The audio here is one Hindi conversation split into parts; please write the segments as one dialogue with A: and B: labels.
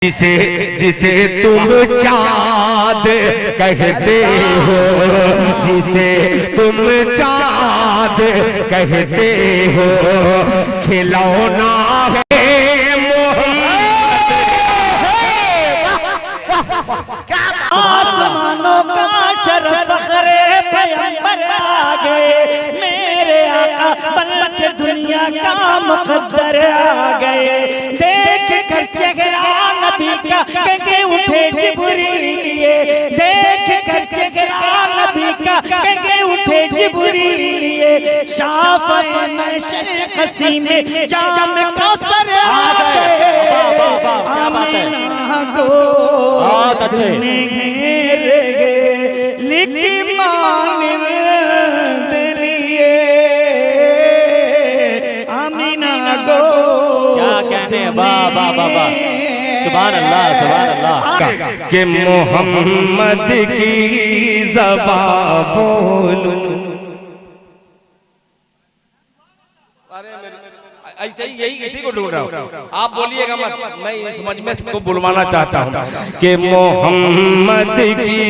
A: जिसे जिसे तुम चाँद कहते हो, जिसे तुम चाँद कहते हो, खिलौना है मोहम्मद।
B: आसमानों का शरफ फख्रे पैगंबर आ गए, मेरे आका बन के दुनिया का मुकद्दर आ गए। देख कर चेहरा नबी का कहे उठे जिब्रील, देख कर चेहरा नबी का कहे उठे जिब्रील। शाफ़े महशर कसी में जाम कौसर आ गए, आमीना को लिखी मानिंद लिए, आमीना गो।
C: क्या कहते हैं, वाह वाह वाह वाह, सुभान अल्लाह सुभान अल्लाह।
A: कि मोहम्मद की ज़बान बोलूं।
C: ऐसे ही यही इसी को ढूंढ रहा हूँ, आप बोलिएगा मत, मैं ये समझ में सबको बुलवाना चाहता हूँ
A: कि मोहम्मद की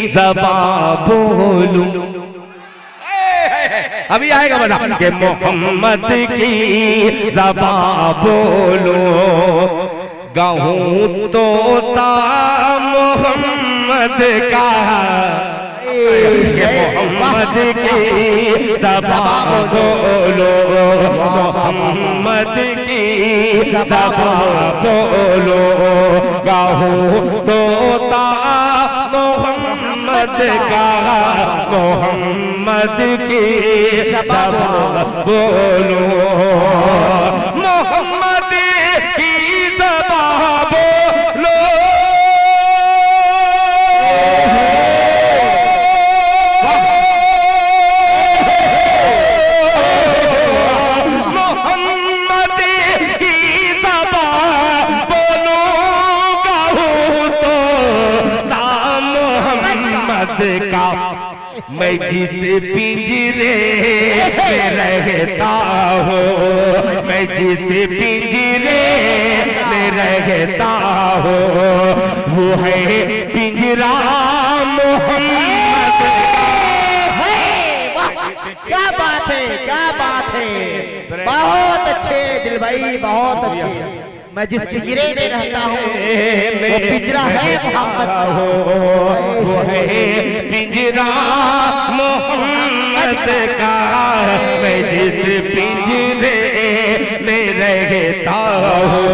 A: ज़बान बोलूं। अभी आएगा बता कि मोहम्मद की ज़बान बोलूं। गाऊं तोता मोहम्मद का, मोहम्मद की ज़बान बोलो, मोहम्मद की ज़बान बोलो। गाऊं तोता मोहम्मद का, मोहम्मद की ज़बान बोलो, मोहम्मद की ज़बान बोलो। मैं जिस पिंजरे में रहता हूँ, मैं जिस पिंजरे में रहता हूँ, वो है पिंजरा मोहम्मद।
D: क्या बात है, क्या बात है, बहुत अच्छे दिल भाई, बहुत अच्छे। मैं जिस पिंजरे में रहता हूँ वो पिंजरा है मोहम्मद,
A: वो है पिंजरा मोहम्मद का। मैं जिस पिंजरे में रहता हूँ।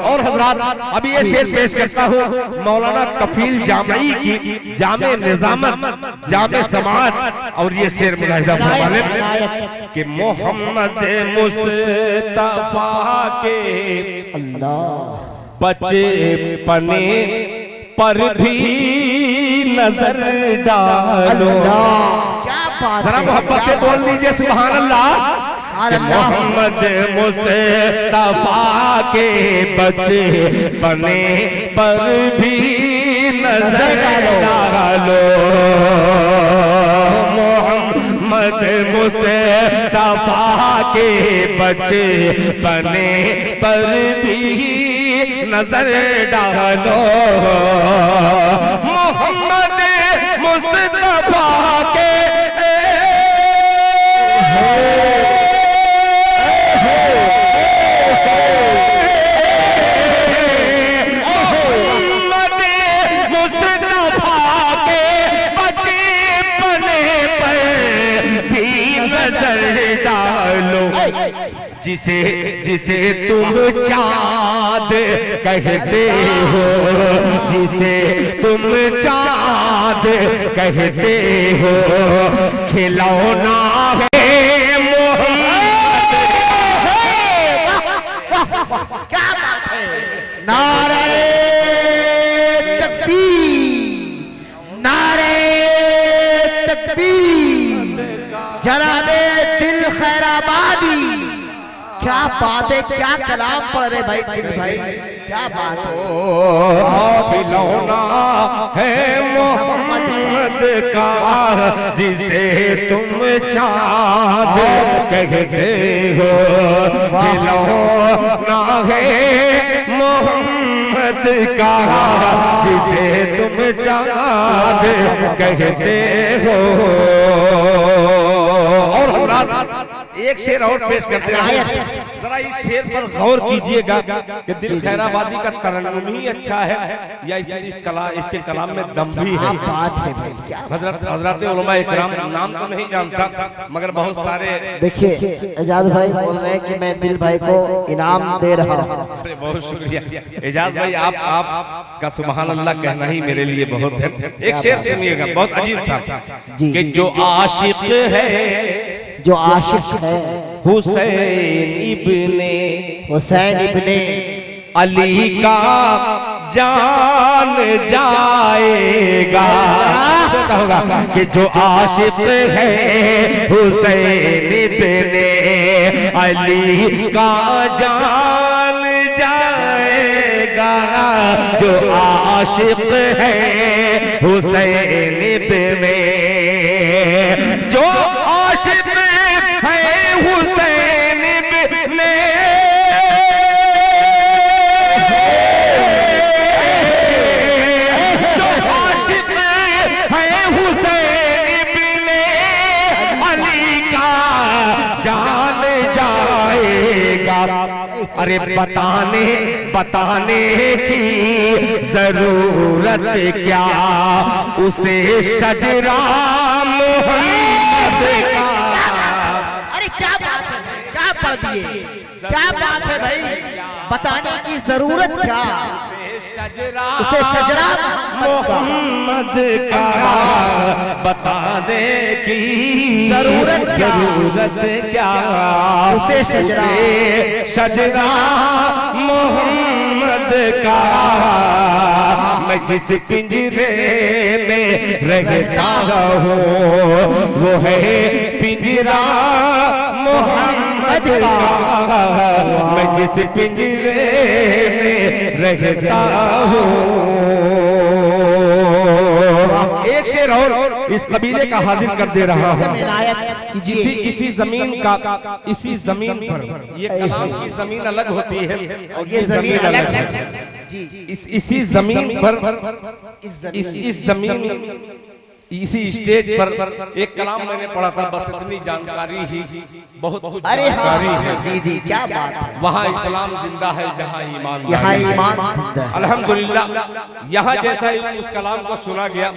A: और हज़रात अभी ये शेर पेश करता हूँ मौलाना कफील जामई की जामे निजामत जामे समाअत। और ये शेर मुलाहिज़ा फरमाने कि मोहम्मद मुस्तफा के बच्चे पने पर भी नजर डालो।
D: क्या बात
A: जरा
D: है,
A: मोहब्बत से बोल लीजिए सुभान अल्लाह। मोहम्मद मुस्तफा के बच्चे पने पर भी नजर डालो। मोहम्मद मुस्तफा के बच्चे पने पर भी नजर डालो। मोहम्मद मुस्तफा के जिसे जिसे तुम चाँद कहते हो, जिसे तुम चाँद कहते हो, खिलौना है मोहम्मद।
D: क्या बात है। नारे तकबीर, नारे तकबीर, जनाबे दिल खैराबादी। क्या बात है, क्या कलाम पढ़ रहे भाई दिल भाई, क्या बात है।
A: खिलौना है मोहम्मद का जिसे तुम चाँद कहते हो, खिलौना है मोहम्मद का जिसे तुम चाँद कहते हो। और एक शेर और पेश करते हैं, जरा इस शेर पर गौर कीजिएगा कि दिल खैराबादी का तरन्नुम ही अच्छा है या इसके कलाम में दम भी है।
D: बात है भाई, क्या
A: हजरत उलमा इकराम, नाम तो नहीं जानता मगर बहुत सारे।
D: देखिए एजाज भाई बोल रहे हैं कि मैं दिल भाई को इनाम दे रहा हूँ।
A: अरे बहुत शुक्रिया एजाज भाई, आप का सुभान अल्लाह कहना ही मेरे लिए बहुत है। एक शेर सुनिएगा बहुत अजीब था कि जो आशिक है,
D: जो आशिक है
A: हुसैन इब्ने अली का जान जाएगा। होगा कि जो आशिक है हुसैन इब्ने अली का जान जाएगा, जो आशिक है हुसैन इब्ने, जो आशिक है हुसैन इब्ने, जो आशिक है हुसैन इब्ने अली का जान जाएगा। अरे बताने की जरूरत क्या, उसे शजरा मोहम्मद का।
D: अरे क्या बात है, क्या पढ़ दिए, क्या बात है भाई, बताने की जरूरत क्या, उसे शजरा
A: मोहम्मद का बताने की
D: जरूरत
A: क्या,
D: उसे
A: शजरा मोहम्मद का। मैं जिस पिंजरे में रहता हूँ वो है पिंजरा मोहम्मद का। मैं जिस पिंजरे में रहता हूँ। एक शेर और इस कबीले का हाजिर कर दे रहा हूँ। इसी जमीन पर, ये कलाम की जमीन अलग होती है और ये जमीन अलग है। इसी जमीन पर, इसी स्टेज पर एक कलाम मैंने पढ़ा था, बस इतनी जानकारी ही बहुत जानकारी है।
D: जी जी, क्या बात है।
A: वहाँ इस्लाम जिंदा है जहाँ ईमान,
D: यहाँ ईमान जिंदा है।
A: अल्हम्दुलिल्लाह, यहाँ जैसा उस कलाम को सुना गया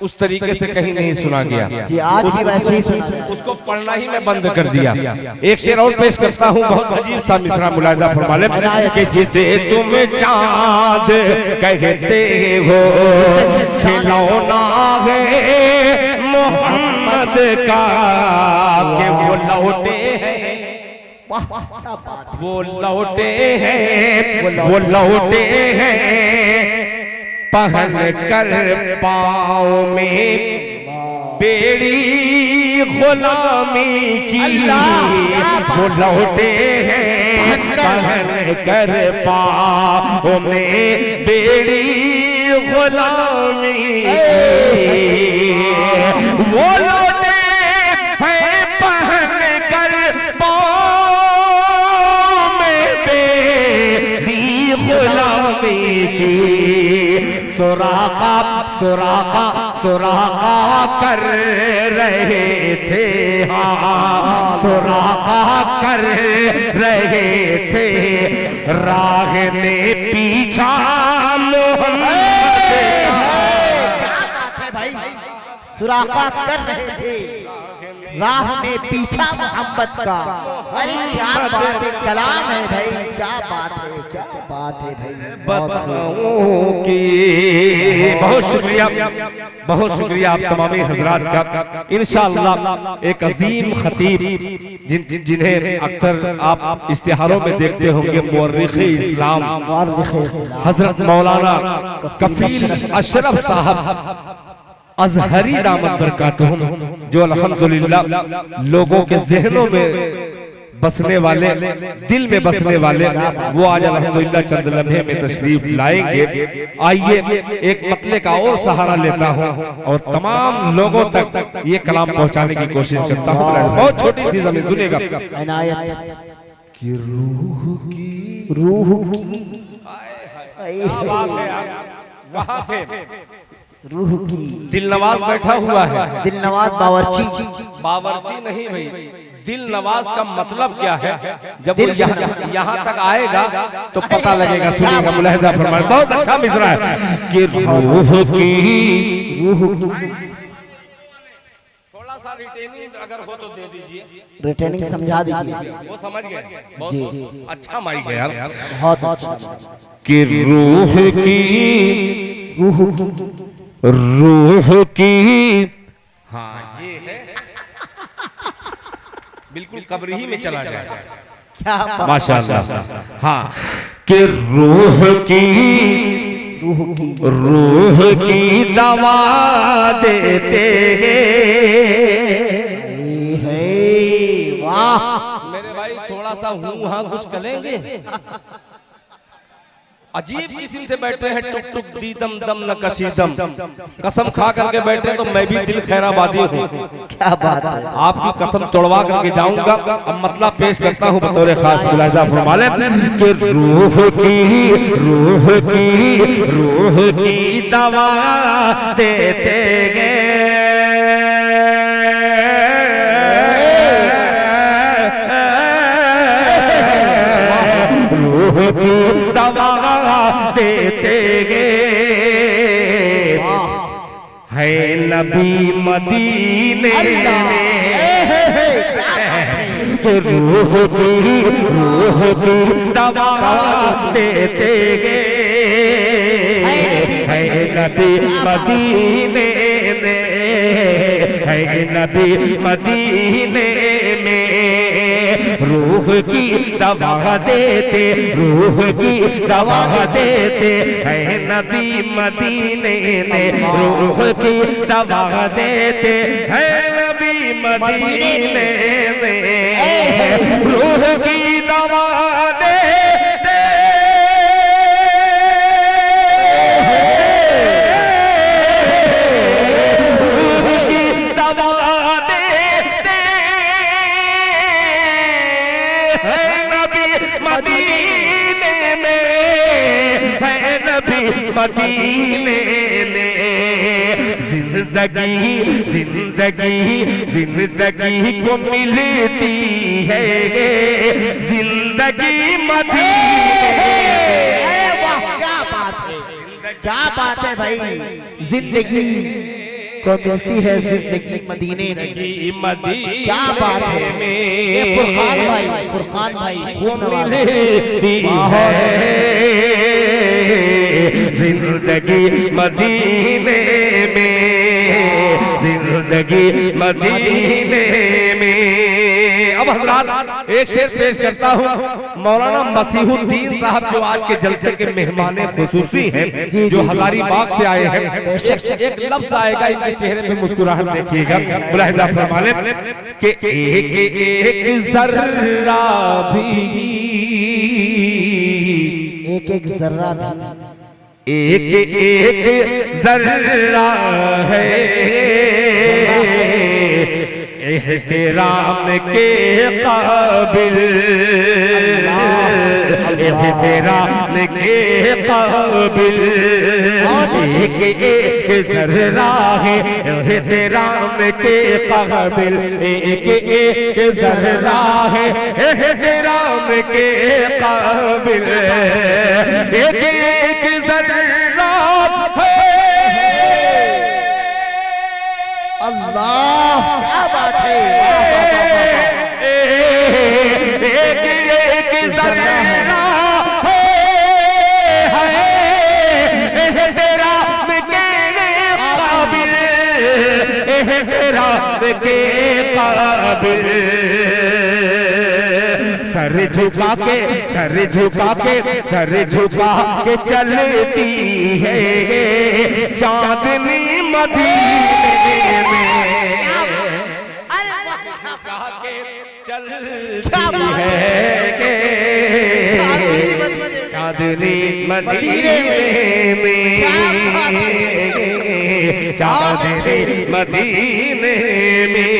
A: उस तरीके से कहीं नहीं सुना गया
D: जी, आज भी वैसे ही सुना।
A: उसको पढ़ना ही मैं बंद कर दिया। एक शेर और पेश करता हूँ, बहुत अजीब सा मिसरा मुलाहिजा फरमा लें कि जिसे तुम चाँद कहते हो खिलौना है मोहम्मद का, के वो लौटे हैं, वो लौटे हैं पहन कर पाँव में बेड़ी गुलामी की। वो लौटे हैं पहन कर पाँव में बेड़ी गुलामी की। वो लौटे हैं पहन कर पाँव में बेड़ी गुलामी की। सुराका कर रहे थे, हाँ सुराका कर रहे थे, राह में पीछा मोहम्मद।
D: क्या बात है भाई, सुराका कर रहे थे, राह में पीछा मोहम्मद का। अरे क्या बात है, कलाम है भाई, क्या बात है, क्या बात है भाई।
A: बताऊं कि बहुत शुक्रिया आप तमामी हजरात का। इंशाअल्लाह एक अजीम खतीब जिन्हें अक्सर आप इश्तिहारों में देखते होंगे, मुअर्रिख़ इस्लाम हजरत मौलाना कफील अशरफ साहब अजहरी दामत बरकातहुम, जो अल्हम्दुलिल्लाह लोगों के ज़हनों में बसने वाले, दिल में बसने वाले वो आज अल्हम्दुलिल्लाह चंद लम्हे में तशरीफ लाएंगे। आइए एक मतले का और सहारा लेता हूँ और तमाम लोगों तक ये कलाम पहुँचाने की कोशिश करता हूँ। बहुत छोटी सी जमीन सुनेगा।
D: इनायत
A: कि रूह की
C: कहाँ थे?
D: रूह की
C: दिल नवाज बैठा हुआ है।
D: दिल नवाज बावर्ची
C: बावर्ची नहीं भाई, दिल नवाज का मतलब क्या है? जब वो यहाँ तक आएगा तो पता लगेगा। सुनिएगा, मुलाहिजा फरमाए।
A: बहुत अच्छा मिसरा है कि रूह की
C: थोड़ा सा रिटेनिंग अगर हो तो दे दीजिए।
D: रिटर्निंग समझा दीजिए।
C: वो समझ गए। बहुत
D: जी।
C: अच्छा माइक है यार।
D: बहुत अच्छा।
A: कि रूह की
C: हाँ ये है, बिल्कुल कब्र ही में चला जाएगा।
D: क्या बात।
A: माशाअल्लाह। हाँ कि रूह की दवा देते
D: है। वाह।
C: मेरे भाई थोड़ा सा हूँ हाँ कुछ करेंगे। अजीब किस्म से बैठे हैं, टुक टुक दी दम दम न कसीदम। कसम खा करके बैठे तो मैं भी दिल खैराबादी हूँ।
D: क्या बात है।
A: आपकी कसम तोड़वा करके जाऊंगा। अब मतलब पेश करता हूँ बतौर खास मुलाहिजा फरमा लें कि रूह की दवा देते गए। रूह की दवा देते गए है नबी मदीने रूह की दवा देते गए है नबी मदीने में, है नबी मदीने में। रूह की दवा देते, रूह की दवा देते है नबी मदीने में। रूह की दवा देते है नबी मदीने में। रूह की दवा देते मदीने में। जिंदगी को मिलती है जिंदगी मदीने में।
D: क्या बात है, क्या बात है भाई। जिंदगी को मिलती है जिंदगी मदीने में। क्या बात है। ये फुरकान भाई खूब
A: मिलती है जिंदगी मदीने में, जिंदगी मदीने में। अब हज़रात एक शेर पेश करता हूँ। मौलाना मसीहुद्दीन साहब जो आज के जलसे के मेहमान खुसूसी हैं, जो हजारीबाग से आए हैं, एक लफ्ज आएगा इनके चेहरे पे मुस्कुराहट देखिएगा। मुलाहिजा फरमा लें कि एक एक जर्रा भी,
D: एक एक जर्रा भी,
A: एक एक जर्रा है एहतराम के काबिल, एहतराम के काबिल। एक एक जर्रा है एहतराम के काबिल, एक एक जर्रा है एहतराम के काबिल। एक एक जर्रा है।
D: अल्लाह क्या बात है।
A: एक एक जर्रा है एहतराम के काबिल, एहतराम के काबिल। सर झुका के, सर झुका के, सर झुका के चलती है चांदनी मदीने में।
C: कहा के चल
A: है के चांदनी मदीने में, चांदनी मदीने में।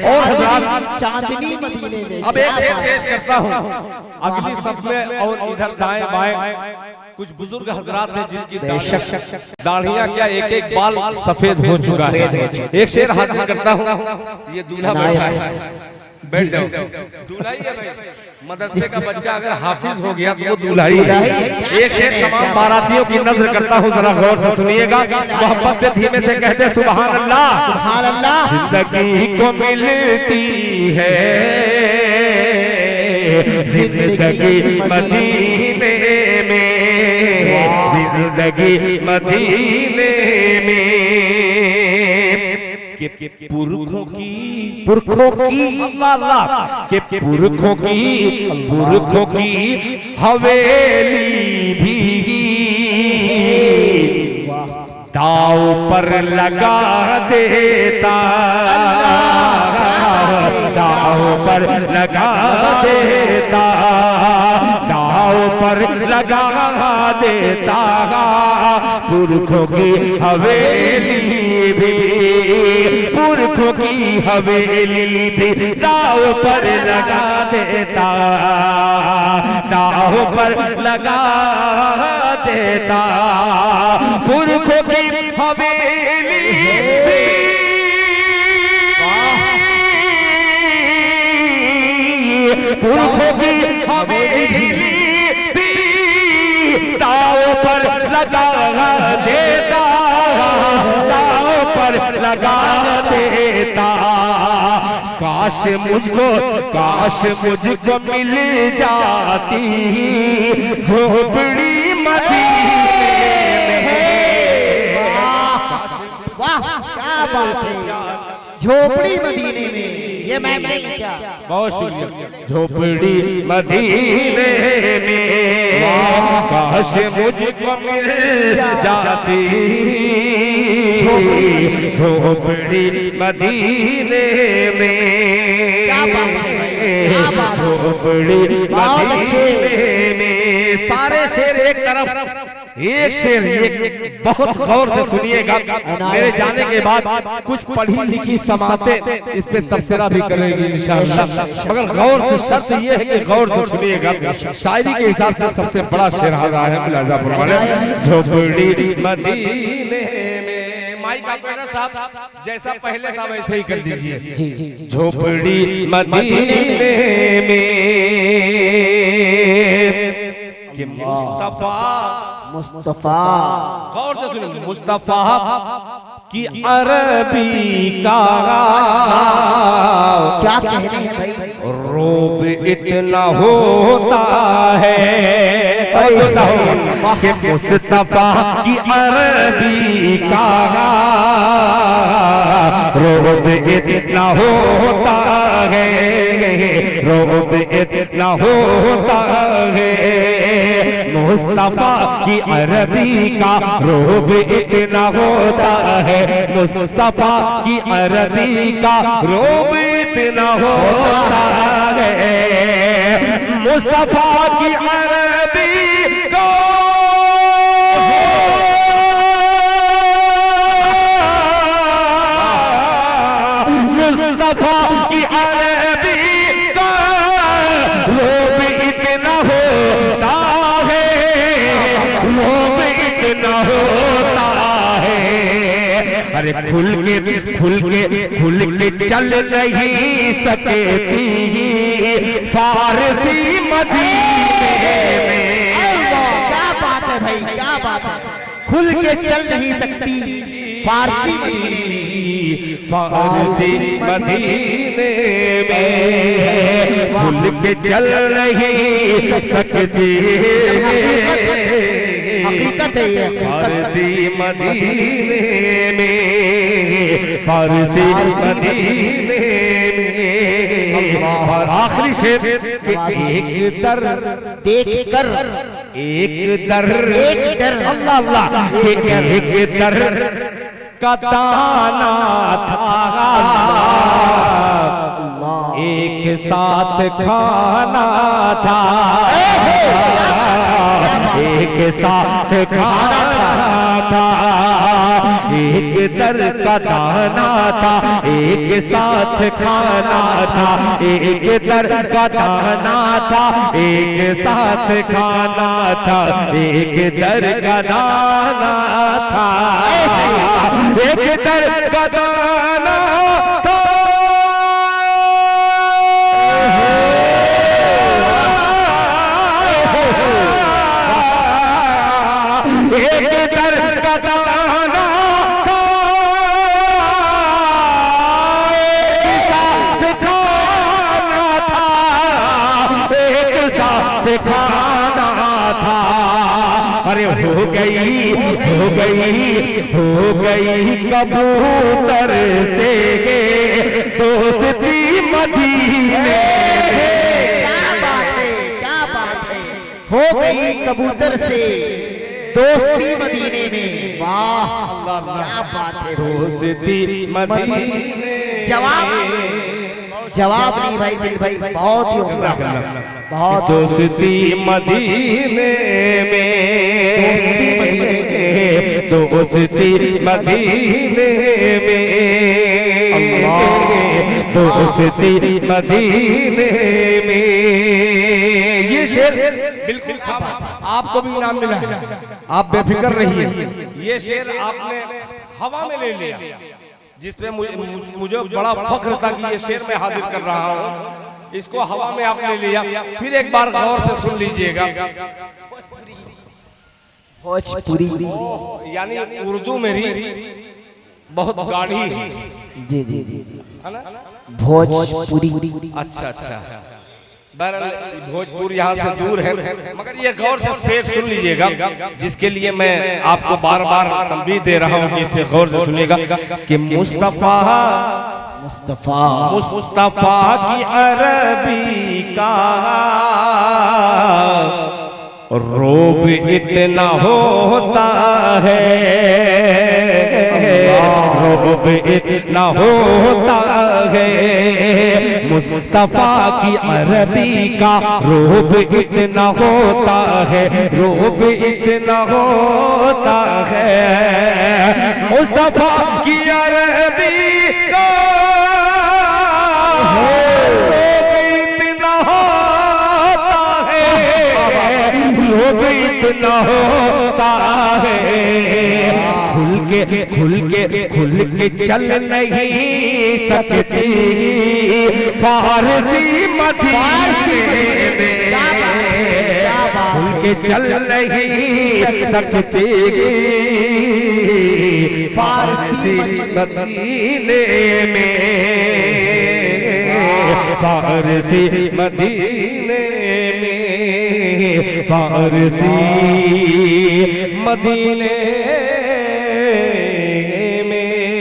A: और हज़रात
D: चांदनी मदीने में।
C: अब एक पेश करता हूँ अगली सब में, और इधर दाएं बाएं कुछ बुजुर्ग हजरात हैं जिनकी दाढ़ियां क्या एक एक बाल सफेद हो चुका है। एक शेर हाजिर करता हूँ। ये दूल्हा बैठा है, बैठ जाओ। दूल्हा ही है भाई। मदरसे का बच्चा अगर हाफिज हो गया तो वो दूल्हा ही है। एक शेर तमाम बारातियों की नजर करता हूँ, जरा गौर से सुनिएगा। मोहब्बत से धीमे से कहते सुभान अल्लाह,
D: सुभान अल्लाह।
A: जिंदगी को मिलती है जिंदगी मदीने में, जिंदगी मदीने में। के पुरखों की अल्लाह के पुरखों की हवेली भी दाव पर लगा देता, दाव पर लगा देता, दाव पर लगा देता। पुरखों की हवेली भी, पुरखों की हवेली भी दाव पर लगा देता, दाव पर लगा देता। पुरखों की हवेली भी, पुरखों की हवेली भी दाव पर लगा देता, दाव पर लगा देता। काश मुझको मिल जाती झोपड़ी मदीने में।
D: वाह क्या बात है, झोपड़ी मदीने में। ये मैं नहीं क्या,
C: बहुत शुक्रिया।
A: झोपड़ी मदीने में, काश मुझको मिल जाती झोपड़ी मदीने में, झोपड़ी मदीने में। सारे शेर एक तरफ, एक शेर एक बहुत गौर से सुनिएगा। मेरे जाने के बाद कुछ पढ़ी लिखी समातें इस पे तबसरा भी करेगी इंशाअल्लाह, मगर गौर से शर्त ये है कि गौर से सुनिएगा। शायरी के हिसाब से सबसे बड़ा शेर आ रहा है मुलाजा फरमाने, झोपड़ी मदीने में। माइक ऑपरेटर साहब जैसा पहले था वैसे ही कर दीजिए। झोपड़ी मदीने में कि
D: मुस्तफा
C: गौर से सुनिए, मुस्तफा की अरबी का
D: क्या कहने हैं भाई,
C: रोब इतना होता है कि मुस्तफा की अरबी का रोब इतना होता है, रोब इतना होता है। मुस्तफा की अरबी का रोब इतना होता है, मुस्तफा की अरबी का रोब इतना होता है। मुस्तफा की अरबी को मुस्तफा की अरबी का रोब इतना होता है, रोब इतना होता है। अरे खुल के चल नहीं सकती फारसी मदीने में।
D: क्या बात है भाई, क्या बात है। खुल के चल नहीं सकती फारसी
A: मदीने में, खुल के चल नहीं सकती
D: हकीकत है ये,
A: फारसी मदीने में, फारसी मदीने में। और आखिरी शेर, एक दर
D: देख कर
A: एक दर
D: अल्लाह अल्लाह,
A: एक दर का दाना था एक साथ खाना था, एक साथ खाना था, एक दर का दाना था, एक साथ खाना था, एक दर का दाना था, एक साथ खाना था, एक दर का दाना था, एक दर का दाना था। एक दर का दाना था, एक साथ खाना था, एक साथ खाना था। अरे हो गई कबूतर से दोस्ती मदीने।
D: क्या बात है, क्या बात है, हो गई कबूतर से दोस्ती मदीने में। वाह क्या बात है,
A: दोस्ती मदीने।
D: जवाब नहीं भाई दिल भाई, बहुत ही उम्दा, बहुत
A: दोस्ती मदीने में, दोस्ती मदीने में, दोस्ती मदीने में। ये शेर
C: बिल्कुल आपको भी इनाम मिला है, आप बेफिक्र रहिए। ये शेर आपने हवा में ले लिया, जिसपे मुझे बड़ा फख्र था कि ये शेर मैं हाजिर कर रहा हूँ। इसको हवा में आपने लिया। फिर एक बार गौर से सुन लीजिएगा।
D: भोजपुरी
C: यानी उर्दू मेरी बहुत गाढ़ी है।
D: जी जी जी, भोजपुरी।
C: अच्छा अच्छा, बहरहाल भोजपुर यहाँ से दूर है, मगर ये गौर से शेर सुन लीजिएगा, जिसके लिए मैं आपको बार बार तंबीह दे रहा हूँ कि इसे गौर से सुनिएगा कि मुस्तफा की अरबी का रोब इतना होता है, रोब इतना होता है, मुस्तफा की अरबी का रोब इतना होता है, रोब इतना होता है, मुस्तफा की अरबी का इतना होता है, खुल के चल नहीं सकती फारसी मदीने में, खुल के चल नहीं सकती फारसी मदीने में, फारसी मदीने में, फारसी मदीने